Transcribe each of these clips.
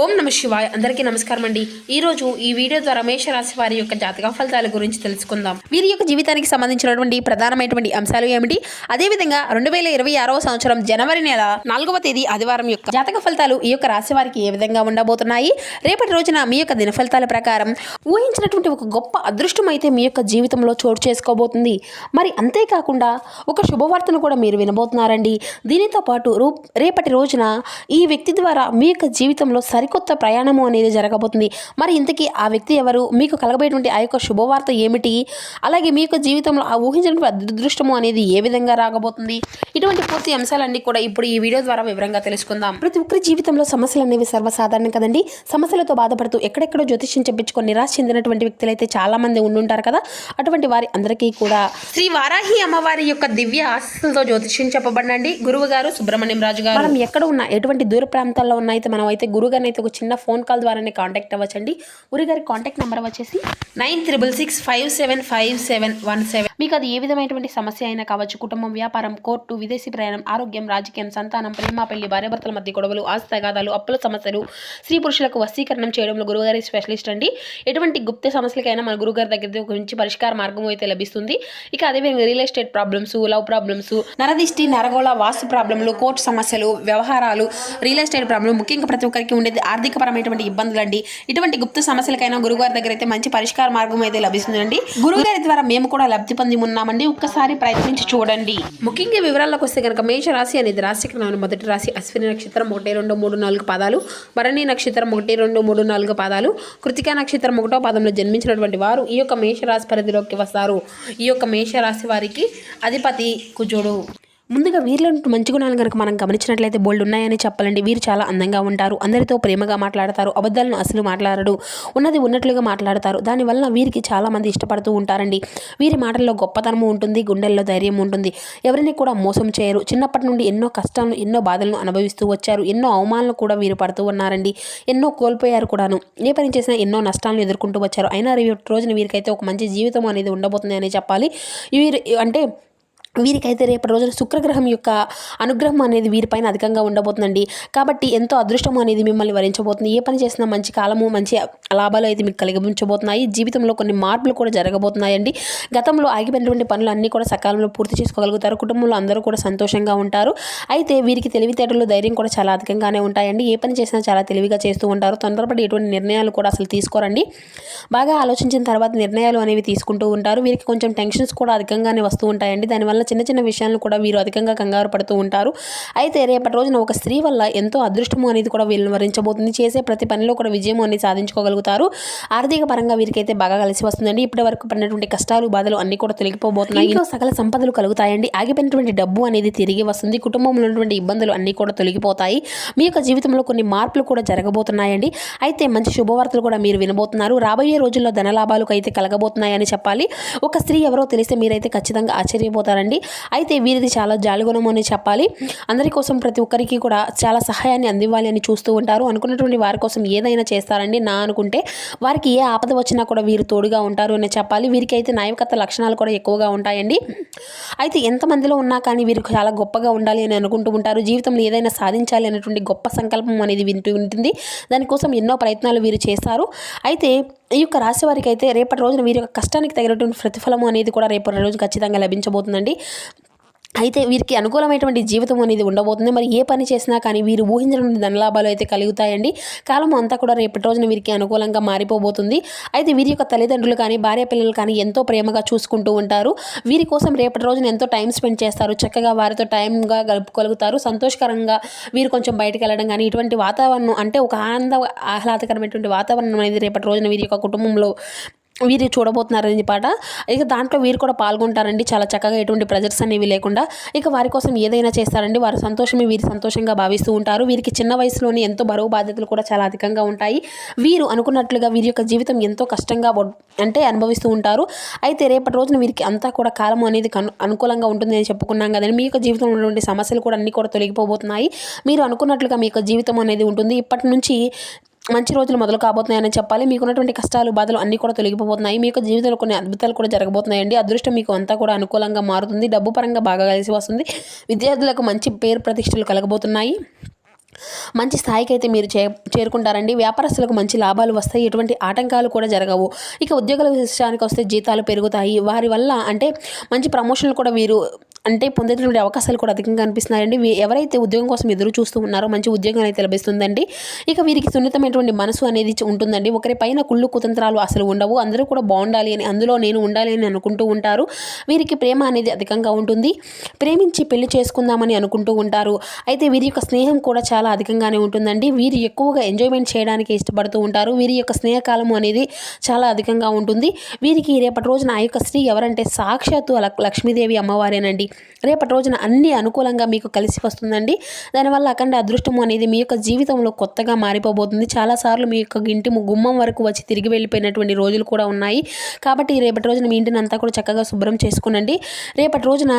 ఓం నమ శివాయ. అందరికీ నమస్కారం అండి. ఈరోజు ఈ వీడియో ద్వారా మేషరాశి వారి యొక్క జాతక ఫలితాల గురించి తెలుసుకుందాం. వీరి యొక్క జీవితానికి సంబంధించినటువంటి ప్రధానమైనటువంటి అంశాలు ఏమిటి, అదేవిధంగా 2026వ సంవత్సరం జనవరి నెల 4వ తేదీ ఆదివారం యొక్క జాతక ఫలితాలు ఈ యొక్క రాశి వారికి ఏ విధంగా ఉండబోతున్నాయి, రేపటి రోజున మీ యొక్క దిన ఫలితాల ప్రకారం ఊహించినటువంటి ఒక గొప్ప అదృష్టం అయితే మీ యొక్క జీవితంలో చోటు చేసుకోబోతుంది. మరి అంతేకాకుండా ఒక శుభవార్తను కూడా మీరు వినబోతున్నారండి. దీనితో పాటు రేపటి రోజున ఈ వ్యక్తి ద్వారా మీ యొక్క జీవితంలో సరికొత్త ప్రయాణము అనేది జరగబోతుంది. మరి ఇంతకీ ఆ వ్యక్తి ఎవరు, మీకు కలగబోయేటువంటి ఆ యొక్క శుభవార్త ఏమిటి, అలాగే మీ యొక్క జీవితంలో ఆ ఊహించినటువంటి అదృష్టము అనేది ఏ విధంగా రాగబోతుంది, ఇటువంటి పూర్తి అంశాలన్నీ కూడా ఇప్పుడు ఈ వీడియో ద్వారా వివరంగా తెలుసుకుందాం. ప్రతి ఒక్కరి జీవితంలో సమస్యలు అనేవి సర్వసాధారణం కదండి. సమస్యలతో బాధపడుతూ ఎక్కడెక్కడో జ్యోతిష్యం చెప్పించుకొని నిరాశ చెందినటువంటి వ్యక్తులు అయితే చాలా మంది ఉండుంటారు కదా. అటువంటి వారి అందరికీ కూడా శ్రీ వారాహి అమ్మవారి యొక్క దివ్య ఆశీస్సులతో జ్యోతిష్యం చెప్పబడండి. గురువు గారు సుబ్రహ్మణ్యం రాజు గారు. మనం ఎక్కడ ఉన్నా, ఎటువంటి దూర ప్రాంతాల్లో ఉన్నా అయితే మనం అయితే గురుగారిని అయితే ఒక చిన్న ఫోన్ కాల్ ద్వారానే కాంటాక్ట్ అవ్వచ్చండి. గురుగారి కాంటాక్ట్ నెంబర్ వచ్చేసి 9665757117. మీకు అది ఏ విధమైనటువంటి సమస్య అయినా కావచ్చు, కుటుంబం, వ్యాపారం, కోర్టు, విదేశీ ప్రయాణం, ఆరోగ్యం, రాజకీయం, సంతానం, ప్రేమ, పెళ్లి, భార్యాభర్తల మధ్య గొడవలు, ఆస్తి తగాదాలు, అప్పుల సమస్యలు, స్త్రీ పురుషులకు వశీకరణం చేయడంలో గురుగారి స్పెషలిస్ట్ అండి. ఎటువంటి గుప్త సమస్యలకైనా మన గురుగారి దగ్గర గురించి పరిష్కార మార్గం అయితే లభిస్తుంది. ఇక అదేవిధంగా real estate problems, love problems, నరదిష్టి, నరగోళ, వాస్తు ప్రాబ్లంలు, కోర్టు సమస్యలు, వ్యవహారాలు, రియల్ ఎస్టేట్ ప్రాబ్లం, ముఖ్యంగా ప్రతి ఒక్కరికి ఉండేది ఆర్థికపరమైనటువంటి ఇబ్బందులు అండి. ఇటువంటి గుప్త సమస్యలకైనా గురుగారి దగ్గర అయితే మంచి పరిష్కార మార్గం అయితే లభిస్తుందండి. గురుగారి ద్వారా మేము కూడా లబ్ధి పొంది ఉన్నామండి. ఒక్కసారి ప్రయత్నించి చూడండి. ముఖ్యంగా వివరాలకు వస్తే కనుక మేషరాశి అనేది రాశికి మొదటి రాశి. అశ్విని నక్షత్రం 1, 2, 3, 4 పాదాలు, భరణి నక్షత్రం 1, 2, 3, 4 పాదాలు, కృతికా నక్షత్రం 1వ పాదంలో జన్మించినటువంటి వారు ఈ యొక్క మేషరాశి పరిధిలోకి వస్తారు. ఈ యొక్క మేషరాశి వారికి అధిపతి కుజుడు. ముందుగా వీరిలో మంచి గుణాలు కనుక మనం గమనించినట్లయితే బోల్డ్ ఉన్నాయని చెప్పాలండి. వీరు చాలా అందంగా ఉంటారు, అందరితో ప్రేమగా మాట్లాడతారు, అబద్ధాలను అసలు మాట్లాడరు, ఉన్నది ఉన్నట్లుగా మాట్లాడతారు. దానివల్ల వీరికి చాలా మంది ఇష్టపడుతూ ఉంటారండి. వీరి మాటల్లో గొప్పతనము ఉంటుంది, గుండెల్లో ధైర్యం ఉంటుంది, ఎవరిని కూడా మోసం చేయరు. చిన్నప్పటి నుండి ఎన్నో కష్టాలను, ఎన్నో బాధలను అనుభవిస్తూ వచ్చారు, ఎన్నో అవమానాలను కూడా వీరు పడుతూ ఉన్నారండి, ఎన్నో కోల్పోయారు కూడాను. ఏ పని చేసినా ఎన్నో నష్టాలను ఎదుర్కొంటూ వచ్చారు. అయినా రోజున వీరికైతే ఒక మంచి జీవితం అనేది ఉండబోతుంది అని చెప్పాలి. వీరు అంటే వీరికైతే రేపటి రోజున శుక్రగ్రహం యొక్క అనుగ్రహం అనేది వీరిపైన అధికంగా ఉండబోతుందండి. కాబట్టి ఎంతో అదృష్టం అనేది మిమ్మల్ని వరించబోతుంది. ఏ పని చేసినా మంచి కాలము, మంచి లాభాలు అయితే మీకు కలిగించబోతున్నాయి. జీవితంలో కొన్ని మార్పులు కూడా జరగబోతున్నాయండి. గతంలో ఆగిపోయినటువంటి పనులు అన్నీ కూడా సకాలంలో పూర్తి చేసుకోగలుగుతారు. కుటుంబంలో అందరూ కూడా సంతోషంగా ఉంటారు. అయితే వీరికి తెలివితేటలు, ధైర్యం కూడా చాలా అధికంగానే ఉంటాయండి. ఏ పని చేసినా చాలా తెలివిగా చేస్తూ ఉంటారు. తొందరపడి ఎటువంటి నిర్ణయాలు కూడా అసలు తీసుకోరండి. బాగా ఆలోచించిన తర్వాత నిర్ణయాలు అనేవి తీసుకుంటూ ఉంటారు. వీరికి కొంచెం టెన్షన్స్ కూడా అధికంగానే వస్తూ ఉంటాయండి. దానివల్ల చిన్న చిన్న విషయాలను కూడా వీరు అధికంగా కంగారు పడుతూ ఉంటారు. అయితే రేపటి రోజున ఒక స్త్రీ వల్ల ఎంతో అదృష్టము అనేది కూడా వీళ్ళని వరించబోతుంది. చేసే ప్రతి పనిలో కూడా విజయం అనేది సాధించుకోగలుగుతారు. ఆర్థిక పరంగా వీరికైతే బాగా కలిసి వస్తుందండి. ఇప్పటి వరకు పడినటువంటి కష్టాలు, బాధలు అన్ని కూడా తొలగిపోబోతున్నాయి. ఇంట్లో సకల సంపదలు కలుగుతాయండి. ఆగిపోయినటువంటి డబ్బు అనేది తిరిగి వస్తుంది. కుటుంబంలో ఉన్నటువంటి ఇబ్బందులు అన్ని కూడా తొలగిపోతాయి. మీ యొక్క జీవితంలో కొన్ని మార్పులు కూడా జరగబోతున్నాయండి. అయితే మంచి శుభవార్తలు కూడా మీరు వినబోతున్నారు. రాబోయే రోజుల్లో ధనలాభాలకు అయితే కలగబోతున్నాయని చెప్పాలి. ఒక స్త్రీ ఎవరో తెలిస్తే మీరైతే ఖచ్చితంగా ఆశ్చర్యపోతారండి. అయితే వీరిది చాలా జాలిగుణం అని చెప్పాలి. అందరి కోసం, ప్రతి ఒక్కరికి కూడా చాలా సహాయాన్ని అందివ్వాలి అని చూస్తూ ఉంటారు. అనుకున్నటువంటి వారి కోసం ఏదైనా చేస్తారండి. అనుకుంటే వారికి ఏ ఆపద వచ్చినా కూడా వీరు తోడుగా ఉంటారు అని చెప్పాలి. వీరికి అయితే నాయకత్వ లక్షణాలు కూడా ఎక్కువగా ఉంటాయండి. అయితే ఎంతమందిలో ఉన్నా కానీ వీరు చాలా గొప్పగా ఉండాలి అని అనుకుంటూ ఉంటారు. జీవితంలో ఏదైనా సాధించాలి అనేటువంటి గొప్ప సంకల్పం అనేది వింటూ ఉంటుంది. దానికోసం ఎన్నో ప్రయత్నాలు వీరు చేస్తారు. అయితే ఈ యొక్క రాశి వారికి అయితే రేపటి రోజున వీరి యొక్క కష్టానికి తగినటువంటి ప్రతిఫలం అనేది కూడా రేపటి రోజు ఖచ్చితంగా లభించబోతుందండి. అయితే వీరికి అనుకూలమైనటువంటి జీవితం అనేది ఉండబోతుంది. మరి ఏ పని చేసినా కానీ వీరు ఊహించినటువంటి ధనలాభాలు అయితే కలుగుతాయండి. కాలం అంతా కూడా రేపటి రోజున వీరికి అనుకూలంగా మారిపోబోతుంది. అయితే వీరి యొక్క తల్లిదండ్రులు కానీ, భార్య పిల్లలు కానీ ఎంతో ప్రేమగా చూసుకుంటూ ఉంటారు. వీరి కోసం రేపటి రోజున ఎంతో టైం స్పెండ్ చేస్తారు. చక్కగా వారితో టైంగా గడుపుకోగలుగుతారు. సంతోషకరంగా వీరు కొంచెం బయటకు వెళ్ళడం కానీ, ఇటువంటి వాతావరణం అంటే ఒక ఆహ్లాదకరమైనటువంటి వాతావరణం అనేది రేపటి రోజున వీరి యొక్క కుటుంబంలో వీరు చూడబోతున్నారని పాట. ఇక దాంట్లో వీరు కూడా పాల్గొంటారండి. చాలా చక్కగా ఎటువంటి ప్రెజర్స్ అనేవి లేకుండా ఇక వారి కోసం ఏదైనా చేస్తారండి. వారి సంతోషమే వీరి సంతోషంగా భావిస్తూ ఉంటారు. వీరికి చిన్న వయసులోనే ఎంతో బరువు బాధ్యతలు కూడా చాలా అధికంగా ఉంటాయి. వీరు అనుకున్నట్లుగా వీరి యొక్క జీవితం ఎంతో కష్టంగా అంటే అనుభవిస్తూ ఉంటారు. అయితే రేపటి రోజున వీరికి అంతా కూడా కాలం అనేది అనుకూలంగా ఉంటుంది అని చెప్పుకున్నాం కదండి. మీ యొక్క జీవితంలో ఉన్నటువంటి సమస్యలు కూడా అన్నీ కూడా తొలగిపోబోతున్నాయి. మీరు అనుకున్నట్లుగా మీ యొక్క జీవితం అనేది ఉంటుంది. ఇప్పటి నుంచి మంచి రోజులు మొదలు కాబోతున్నాయని చెప్పాలి. మీకున్నటువంటి కష్టాలు, బాధలు అన్నీ కూడా తొలగిపోతున్నాయి. మీ యొక్క జీవితంలో కొన్ని అద్భుతాలు కూడా జరగబోతున్నాయండి. అదృష్టం మీకు అంతా కూడా అనుకూలంగా మారుతుంది. డబ్బు పరంగా బాగా కలిసి వస్తుంది. విద్యార్థులకు మంచి పేరు ప్రతిష్టలు కలగబోతున్నాయి. మంచి స్థాయికి అయితే మీరు చేరుకుంటారండి. వ్యాపారస్తులకు మంచి లాభాలు వస్తాయి, ఎటువంటి ఆటంకాలు కూడా జరగవు. ఇక ఉద్యోగుల విషయానికి వస్తే జీతాలు పెరుగుతాయి, వారి వల్ల అంటే మంచి ప్రమోషన్లు కూడా వీరు పొందేటువంటి అవకాశాలు కూడా అధికంగా కనిపిస్తున్నాయండి. ఎవరైతే ఉద్యోగం కోసం ఎదురు చూస్తూ ఉన్నారో మంచి ఉద్యోగం అయితే లభిస్తుందండి. ఇక వీరికి సున్నితమైనటువంటి మనసు అనేది ఉంటుందండి. ఒకరి పైన కుళ్ళు కుతంత్రాలు అసలు ఉండవు. అందరూ కూడా బాగుండాలి అని, అందులో నేను ఉండాలి అని అనుకుంటూ ఉంటారు. వీరికి ప్రేమ అనేది అధికంగా ఉంటుంది. ప్రేమించి పెళ్లి చేసుకుందామని అనుకుంటూ ఉంటారు. అయితే వీరి యొక్క స్నేహం కూడా చాలా అధికంగానే ఉంటుందండి. వీరు ఎక్కువగా ఎంజాయ్మెంట్ చేయడానికి ఇష్టపడుతూ ఉంటారు. వీరి యొక్క స్నేహకాలము అనేది చాలా అధికంగా ఉంటుంది. వీరికి రేపటి రోజున ఆ యొక్క స్త్రీ ఎవరంటే సాక్షాత్తు లక్ష్మీదేవి అమ్మవారేనండి. రేపటి రోజున అన్ని అనుకూలంగా మీకు కలిసి వస్తుందండి. దానివల్ల అఖండ అదృష్టము అనేది మీ యొక్క జీవితంలో కొత్తగా మారిపోబోతుంది. చాలాసార్లు మీ యొక్క ఇంటి గుమ్మం వరకు వచ్చి తిరిగి వెళ్ళిపోయినటువంటి రోజులు కూడా ఉన్నాయి. కాబట్టి రేపటి రోజున మీ ఇంటిని అంతా కూడా చక్కగా శుభ్రం చేసుకోనండి. రేపటి రోజున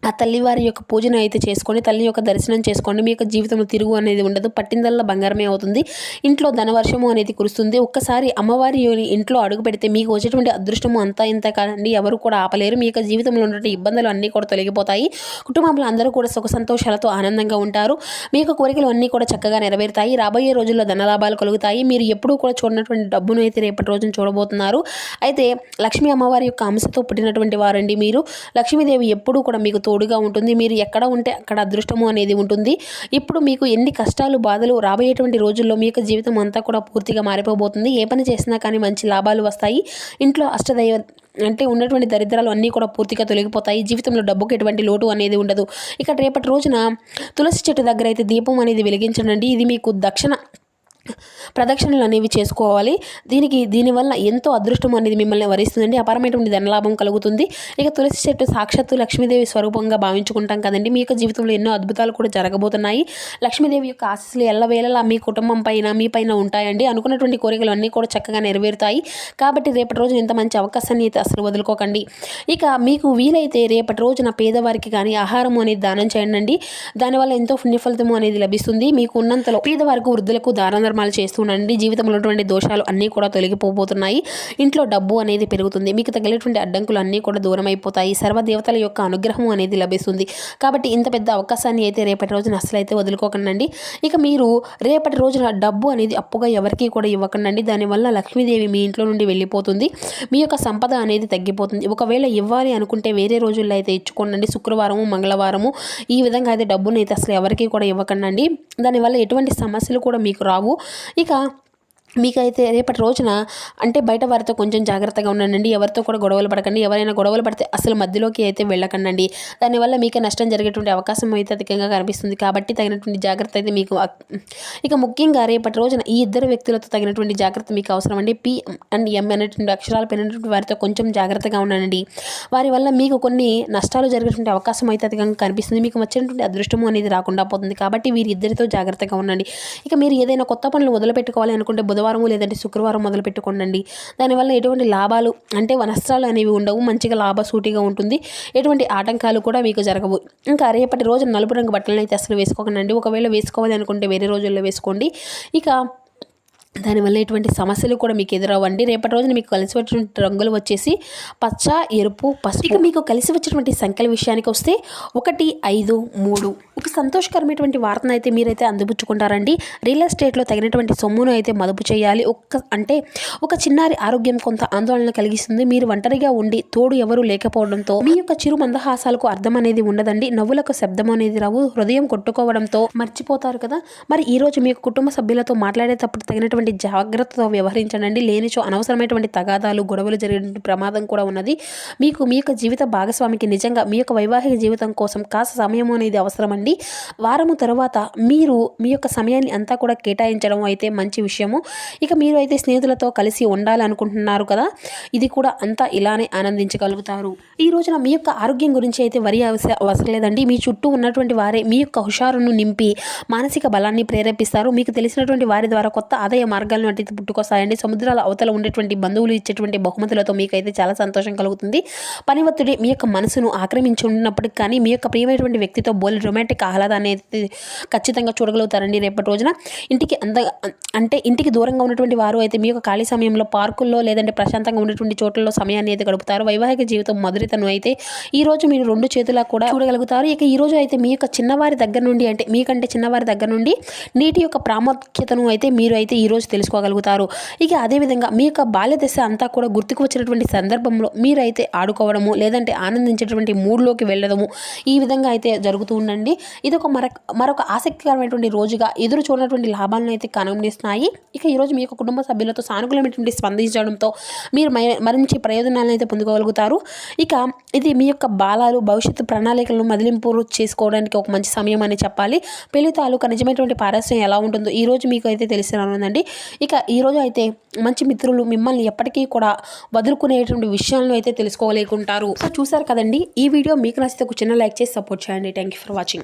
ఆ తల్లివారి యొక్క పూజను అయితే చేసుకోండి, తల్లి యొక్క దర్శనం చేసుకోండి. మీ యొక్క జీవితంలో తిరుగు అనేది ఉండదు, పట్టిందల్లా బంగారమే అవుతుంది. ఇంట్లో ధనవర్షము అనేది కురుస్తుంది. ఒక్కసారి అమ్మవారి ఇంట్లో అడుగు పెడితే మీకు వచ్చేటువంటి అదృష్టము అంతా ఇంత కాదండి, ఎవరు కూడా ఆపలేరు. మీ యొక్క జీవితంలో ఉన్నటువంటి ఇబ్బందులు అన్నీ కూడా తొలగిపోతాయి. కుటుంబంలో అందరూ కూడా సుఖ సంతోషాలతో ఆనందంగా ఉంటారు. మీ యొక్క కోరికలు అన్నీ కూడా చక్కగా నెరవేరుతాయి. రాబోయే రోజుల్లో ధనలాభాలు కలుగుతాయి. మీరు ఎప్పుడూ కూడా చూడనటువంటి డబ్బును అయితే రేపటి రోజున చూడబోతున్నారు. అయితే లక్ష్మీ అమ్మవారి యొక్క అంశతో పుట్టినటువంటి వారండి మీరు. లక్ష్మీదేవి ఎప్పుడూ కూడా మీకు తోడుగా ఉంటుంది. మీరు ఎక్కడ ఉంటే అక్కడ అదృష్టము అనేది ఉంటుంది. ఇప్పుడు మీకు ఎన్ని కష్టాలు బాధలు రాబోయేటువంటి రోజుల్లో మీ యొక్క జీవితం అంతా కూడా పూర్తిగా మారిపోబోతుంది. ఏ పని చేసినా కానీ మంచి లాభాలు వస్తాయి. ఇంట్లో అష్టదైవ ఉన్నటువంటి దరిద్రాలు అన్నీ కూడా పూర్తిగా తొలగిపోతాయి. జీవితంలో డబ్బుకి ఎటువంటి లోటు అనేది ఉండదు. ఇక రేపటి రోజున తులసి చెట్టు దగ్గర అయితే దీపం అనేది వెలిగించండి. ఇది మీకు ప్రదక్షిణలు అనేవి చేసుకోవాలి. దీనివల్ల ఎంతో అదృష్టం అనేది మిమ్మల్ని వరిస్తుందండి. అపారమైనటువంటి ధనలాభం కలుగుతుంది. ఇక తులసి చెట్టు సాక్షాత్తు లక్ష్మీదేవి స్వరూపంగా భావించుకుంటాం కదండి. మీ యొక్క జీవితంలో ఎన్నో అద్భుతాలు కూడా జరగబోతున్నాయి. లక్ష్మీదేవి యొక్క ఆశీస్సులు ఎల్లవేళలా మీ కుటుంబం పైన మీ పైన ఉంటాయండి. అనుకున్నటువంటి కోరికలు అన్నీ కూడా చక్కగా నెరవేరుతాయి. కాబట్టి రేపటి రోజున ఇంత మంచి అవకాశాన్ని అయితే అసలు వదులుకోకండి. ఇక మీకు వీలైతే రేపటి రోజున పేదవారికి కానీ ఆహారం అనేది దానం చేయండి. దానివల్ల ఎంతో పుణ్యఫలితము అనేది లభిస్తుంది. మీకు ఉన్నంతలో పేదవారికి, వృద్ధులకు దాన ధర్మాలు చేస్తుండండి. జీవితంలో ఉన్నటువంటి దోషాలు అన్నీ కూడా తొలగిపోబోతున్నాయి. ఇంట్లో డబ్బు అనేది పెరుగుతుంది. మీకు తగిలేటువంటి అడ్డంకులు అన్నీ కూడా దూరం అయిపోతాయి. సర్వదేవతల యొక్క అనుగ్రహం అనేది లభిస్తుంది. కాబట్టి ఇంత పెద్ద అవకాశాన్ని అయితే రేపటి రోజున అసలు అయితే వదులుకోకండి. ఇక మీరు రేపటి రోజున డబ్బు అనేది అప్పుగా ఎవరికి కూడా ఇవ్వకండి. దానివల్ల లక్ష్మీదేవి మీ ఇంట్లో నుండి వెళ్ళిపోతుంది. మీ యొక్క సంపద అనేది తగ్గిపోతుంది. ఒకవేళ ఇవ్వాలి అనుకుంటే వేరే రోజుల్లో అయితే ఇచ్చుకోండి. శుక్రవారము, మంగళవారము ఈ విధంగా అయితే డబ్బుని అయితే అసలు ఎవరికి కూడా ఇవ్వకండి. దానివల్ల ఎటువంటి సమస్యలు కూడా మీకు రావు. ఇక మీకైతే రేపటి రోజున బయట వారితో కొంచెం జాగ్రత్తగా ఉండండి. ఎవరితో కూడా గొడవలు పడకండి. ఎవరైనా గొడవలు పడితే అసలు మధ్యలోకి అయితే వెళ్ళకండి. దానివల్ల మీకు నష్టం జరిగేటువంటి అవకాశం అయితే అధికంగా కనిపిస్తుంది. కాబట్టి తగినటువంటి జాగ్రత్త అయితే మీకు ఇక ముఖ్యంగా రేపటి రోజున ఈ ఇద్దరు వ్యక్తులతో తగినటువంటి జాగ్రత్త మీకు అవసరం అండి. P and M అనేటువంటి అక్షరాలు పెరిగినటువంటి వారితో కొంచెం జాగ్రత్తగా ఉండండి. వారి వల్ల మీకు కొన్ని నష్టాలు జరిగేటువంటి అవకాశం అయితే అధికంగా కనిపిస్తుంది. మీకు వచ్చినటువంటి అదృష్టము అనేది రాకుండా పోతుంది. కాబట్టి వీరిద్దరితో జాగ్రత్తగా ఉండండి. ఇక మీరు ఏదైనా కొత్త పనులు మొదలు పెట్టుకోవాలి అనుకుంటే బుధవారం లేదంటే శుక్రవారం మొదలు పెట్టుకోండి. దానివల్ల ఎటువంటి లాభాలు నష్టాలు అనేవి ఉండవు. మంచిగా లాభసూటిగా ఉంటుంది. ఎటువంటి ఆటంకాలు కూడా మీకు జరగవు. ఇంకా రేపటి రోజు నలుపు రంగు బట్టలను అయితే అసలు వేసుకోకండి. ఒకవేళ వేసుకోవాలి అనుకుంటే వేరే రోజుల్లో వేసుకోండి. ఇక దానివల్ల ఎటువంటి సమస్యలు కూడా మీకు ఎదురవ్వండి. రేపటి రోజున మీకు కలిసి వచ్చినటువంటి రంగులు వచ్చేసి పచ్చ, ఎరుపు, పసుపు. ఇక మీకు కలిసి వచ్చినటువంటి సంఖ్యల విషయానికి వస్తే 1, 5, 3. ఒక సంతోషకరమైనటువంటి వార్తను అయితే మీరైతే అందిపుచ్చుకుంటారండి. రియల్ ఎస్టేట్లో తగినటువంటి సొమ్మును అయితే మదుపు చేయాలి. ఒక చిన్నారి ఆరోగ్యం కొంత ఆందోళన కలిగిస్తుంది. మీరు ఒంటరిగా ఉండి తోడు ఎవరు లేకపోవడంతో మీ యొక్క చిరు మందహాసాలకు అర్థం అనేది ఉండదండి. నవ్వులకు శబ్దం అనేది రావు. హృదయం కొట్టుకోవడంతో మర్చిపోతారు కదా. మరి ఈ రోజు మీ కుటుంబ సభ్యులతో మాట్లాడేటప్పుడు తగినటువంటి జాగ్రత్తతో వ్యవహరించండి. లేనిచో అనవసరమైనటువంటి తగాదాలు, గొడవలు జరిగే ప్రమాదం కూడా ఉన్నది. మీ యొక్క జీవిత భాగస్వామికి నిజంగా మీ యొక్క వైవాహిక జీవితం కోసం కాస్త సమయం అనేది అవసరం అండి. వారము తర్వాత మీరు మీ యొక్క సమయాన్ని అంతా కూడా కేటాయించడం అయితే మంచి విషయము. ఇక మీరు అయితే స్నేహితులతో కలిసి ఉండాలనుకుంటున్నారు కదా, ఇది కూడా అంతా ఇలానే ఆనందించగలుగుతారు. ఈ రోజున మీ యొక్క ఆరోగ్యం గురించి అయితే వరి అవసరం లేదండి. మీ చుట్టూ ఉన్నటువంటి వారే మీ యొక్క హుషారును నింపి మానసిక బలాన్ని ప్రేరేపిస్తారు. మీకు తెలిసినటువంటి వారి ద్వారా కొత్త ఆదాయ మార్గాలను అయితే పుట్టుకొస్తాయండి. సముద్రాల అవతల ఉండేటువంటి బంధువులు ఇచ్చేటువంటి బహుమతులతో మీకైతే చాలా సంతోషం కలుగుతుంది. పని ఒత్తిడి మీ యొక్క మనసును ఆక్రమించి ఉన్నప్పటికీ కానీ మీ యొక్క ప్రియమైనటువంటి వ్యక్తితో బోల్డ్ రొమాంటిక్ ఆహ్లాదాన్ని అయితే ఖచ్చితంగా చూడగలుగుతారండి రేపటి రోజున. ఇంటికి దూరంగా ఉన్నటువంటి వారు అయితే మీ యొక్క ఖాళీ సమయంలో పార్కుల్లో లేదంటే ప్రశాంతంగా ఉన్నటువంటి చోట్లలో సమయాన్ని అయితే గడుపుతారు. వైవాహిక జీవితం మధురితను అయితే ఈ రోజు మీరు 2 చేతులా కూడా చూడగలుగుతారు. ఇక ఈ రోజు అయితే మీ యొక్క చిన్నవారి దగ్గర నుండి అంటే మీకంటే చిన్నవారి దగ్గర నుండి నీటి యొక్క ప్రాముఖ్యతను అయితే మీరు అయితే ఈ రోజు తెలుసుకోగలుగుతారు. ఇక అదేవిధంగా మీ యొక్క బాల్య దశ అంతా కూడా గుర్తుకు వచ్చినటువంటి సందర్భంలో మీరైతే ఆడుకోవడము లేదంటే ఆనందించేటువంటి మూడ్లోకి వెళ్ళడము ఈ విధంగా అయితే జరుగుతూ ఉండండి. ఇది ఒక మరొక ఆసక్తికరమైనటువంటి రోజుగా ఎదురు చూడనటువంటి లాభాలను అయితే కనుగొనిస్తున్నాయి. ఇక ఈరోజు మీ యొక్క కుటుంబ సభ్యులతో సానుకూలమైనటువంటి స్పందించడంతో మీరు మంచి ప్రయోజనాలను అయితే పొందుకోగలుగుతారు. ఇక ఇది మీ యొక్క బాలాలు భవిష్యత్తు ప్రణాళికలను మదిలింపు చేసుకోవడానికి ఒక మంచి సమయం అని చెప్పాలి. పెళ్లి తాలూకా నిజమైనటువంటి పారస్యం ఎలా ఉంటుందో ఈ రోజు మీకు అయితే తెలిసి రానుందండి. ఇక ఈరోజు అయితే మంచి మిత్రులు మిమ్మల్ని ఎప్పటికీ కూడా వదులుకునేటువంటి విషయాలను అయితే తెలుసుకోలేకుంటారు. సో చూసారు కదండి, ఈ వీడియో మీకు నచ్చితే ఒక చిన్న లైక్ చేసి సపోర్ట్ చేయండి. Thank you for watching.